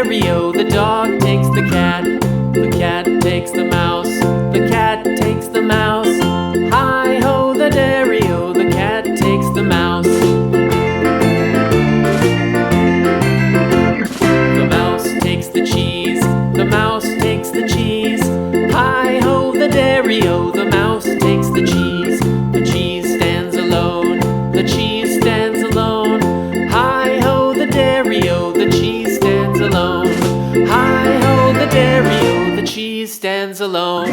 dairy-o, the dog takes the cat. The cat takes the mouse, the cat takes the mouse. Hi-ho, the dairy-o, the cat takes the mouse. The mouse takes the cheese, the mouse takes the cheese. Hi-ho, the dairy-o, the mouse takes the cheese. The cheese stands alone, the cheese stands alone. Hi-ho, the dairy-o, the cheese stands alone. Hi-ho, the dairy-o, the cheese stands alone.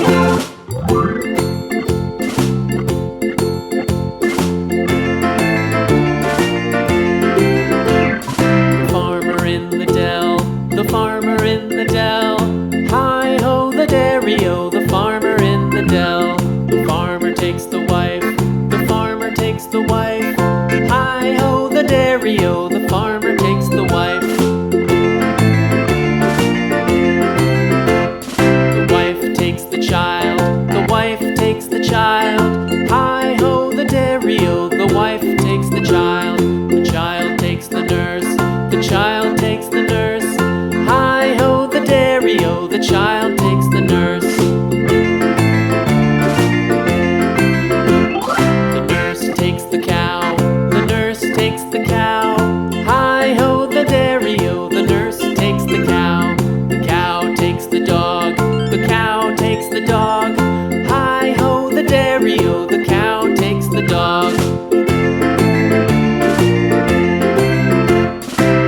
The farmer in the dell, the farmer in the dell. Hi-ho, the dairy-o, the farmer in the dell. The farmer takes the wife, the farmer takes the wife. Hi-ho, the dairy-o, the farmer takes the wife. The wife takes the child, the wife takes the child. Hi-ho, the dairy-o, the wife takes the child. The child takes the nurse, the child takes the nurse. Hi-ho, the dairy-o, the child takes the nurse. The nurse takes the cow, the nurse takes the cow. Hi-ho, the dairy-o, the nurse takes the cow. The cow takes the dog, the cow takes the dog. Hi-ho, the dairy-o, the cow takes the dog.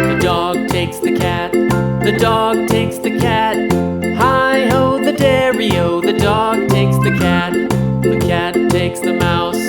The dog takes the cat, the dog takes the cat. Hi-ho, the dairy-o, the dog takes the cat. The cat takes the mouse,